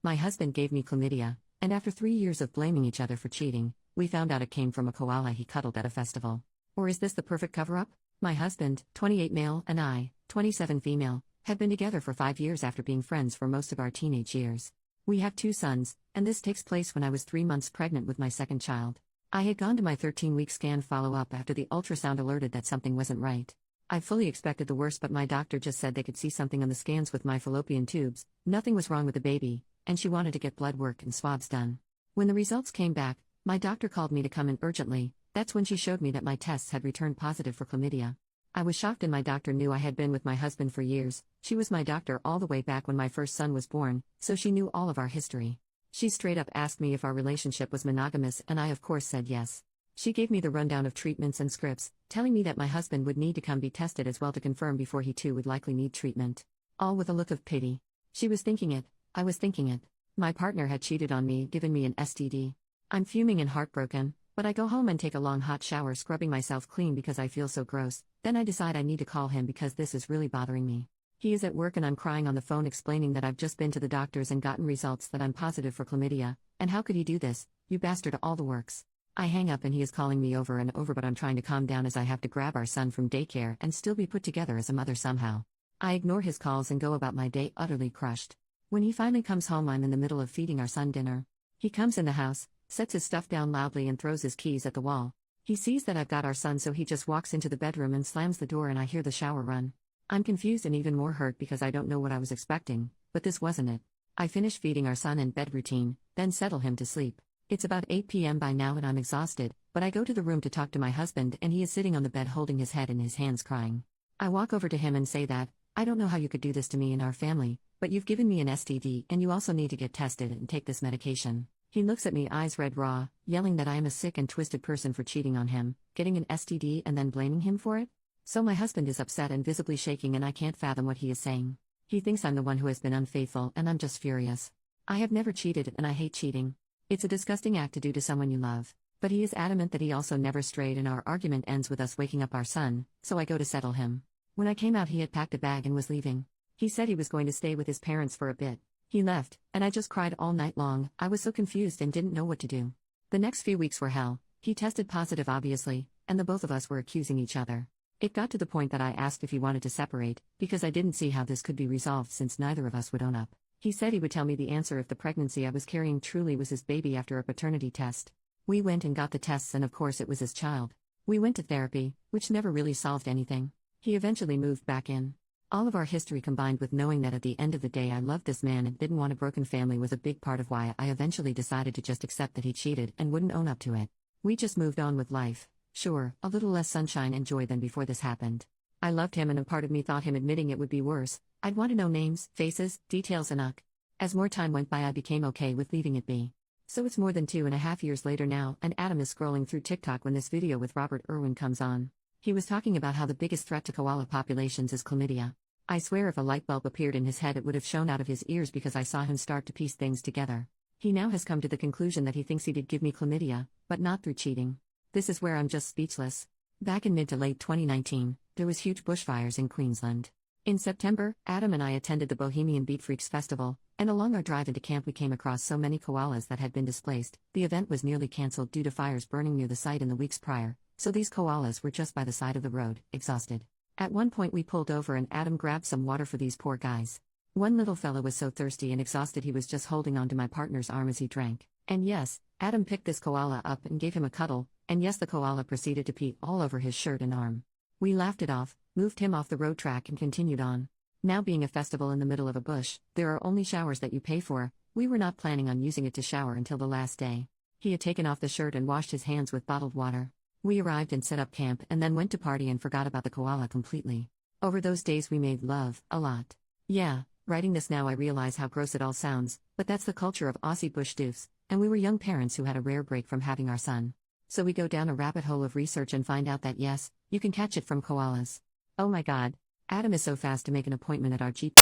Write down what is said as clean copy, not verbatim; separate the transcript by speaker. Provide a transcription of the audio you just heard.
Speaker 1: My husband gave me chlamydia, and after 3 years of blaming each other for cheating, we found out it came from a koala he cuddled at a festival. Or is this the perfect cover-up? My husband, 28 male, and I, 27 female, had been together for 5 years after being friends for most of our teenage years. We have 2 sons, and this takes place when I was 3 months pregnant with my second child. I had gone to my 13-week scan follow-up after the ultrasound alerted that something wasn't right. I fully expected the worst, but my doctor just said they could see something on the scans with my fallopian tubes, nothing was wrong with the baby, and she wanted to get blood work and swabs done. When the results came back, my doctor called me to come in urgently. That's when she showed me that my tests had returned positive for chlamydia. I was shocked, and my doctor knew I had been with my husband for years. She was my doctor all the way back when my first son was born, so she knew all of our history. She straight up asked me if our relationship was monogamous, and I of course said yes. She gave me the rundown of treatments and scripts, telling me that my husband would need to come be tested as well to confirm before he too would likely need treatment. All with a look of pity. She was thinking it, I was thinking it. My partner had cheated on me, given me an STD. I'm fuming and heartbroken, but I go home and take a long hot shower, scrubbing myself clean because I feel so gross. Then I decide I need to call him because this is really bothering me. He is at work and I'm crying on the phone explaining that I've just been to the doctors and gotten results that I'm positive for chlamydia, and how could he do this, you bastard, all the works. I hang up and he is calling me over and over, but I'm trying to calm down as I have to grab our son from daycare and still be put together as a mother somehow. I ignore his calls and go about my day utterly crushed. When he finally comes home, I'm in the middle of feeding our son dinner. He comes in the house, sets his stuff down loudly and throws his keys at the wall. He sees that I've got our son, so he just walks into the bedroom and slams the door, and I hear the shower run. I'm confused and even more hurt because I don't know what I was expecting, but this wasn't it. I finish feeding our son and bed routine, then settle him to sleep. It's about 8 p.m. by now and I'm exhausted, but I go to the room to talk to my husband and he is sitting on the bed holding his head in his hands crying. I walk over to him and say that, I don't know how you could do this to me and our family, but you've given me an STD and you also need to get tested and take this medication. He looks at me, eyes red raw, yelling that I am a sick and twisted person for cheating on him, getting an STD and then blaming him for it. So my husband is upset and visibly shaking, and I can't fathom what he is saying. He thinks I'm the one who has been unfaithful, and I'm just furious. I have never cheated and I hate cheating. It's a disgusting act to do to someone you love. But he is adamant that he also never strayed, and our argument ends with us waking up our son, so I go to settle him. When I came out, he had packed a bag and was leaving. He said he was going to stay with his parents for a bit. He left, and I just cried all night long. I was so confused and didn't know what to do. The next few weeks were hell. He tested positive obviously, and the both of us were accusing each other. It got to the point that I asked if he wanted to separate, because I didn't see how this could be resolved since neither of us would own up. He said he would tell me the answer if the pregnancy I was carrying truly was his baby after a paternity test. We went and got the tests, and of course it was his child. We went to therapy, which never really solved anything. He eventually moved back in. All of our history combined with knowing that at the end of the day I loved this man and didn't want a broken family was a big part of why I eventually decided to just accept that he cheated and wouldn't own up to it. We just moved on with life. Sure, a little less sunshine and joy than before this happened. I loved him, and a part of me thought him admitting it would be worse. I'd want to know names, faces, details, and As more time went by, I became okay with leaving it be. So it's more than 2.5 years later now, and Adam is scrolling through TikTok when this video with Robert Irwin comes on. He was talking about how the biggest threat to koala populations is chlamydia. I swear if a light bulb appeared in his head it would have shone out of his ears because I saw him start to piece things together. He now has come to the conclusion that he thinks he did give me chlamydia, but not through cheating. This is where I'm just speechless. Back in mid to late 2019, there was huge bushfires in Queensland. In September, Adam and I attended the Bohemian Beat Freaks Festival, and along our drive into camp we came across so many koalas that had been displaced. The event was nearly cancelled due to fires burning near the site in the weeks prior, so these koalas were just by the side of the road, exhausted. At one point we pulled over and Adam grabbed some water for these poor guys. One little fella was so thirsty and exhausted he was just holding on to my partner's arm as he drank. And yes, Adam picked this koala up and gave him a cuddle, and yes, the koala proceeded to pee all over his shirt and arm. We laughed it off, moved him off the road track and continued on. Now being a festival in the middle of a bush, there are only showers that you pay for. We were not planning on using it to shower until the last day. He had taken off the shirt and washed his hands with bottled water. We arrived and set up camp and then went to party and forgot about the koala completely. Over those days we made love, a lot. Yeah, writing this now I realize how gross it all sounds, but that's the culture of Aussie bush doofs, and we were young parents who had a rare break from having our son. So we go down a rabbit hole of research and find out that yes, you can catch it from koalas. Oh my god. Adam is so fast to make an appointment at our Jeep.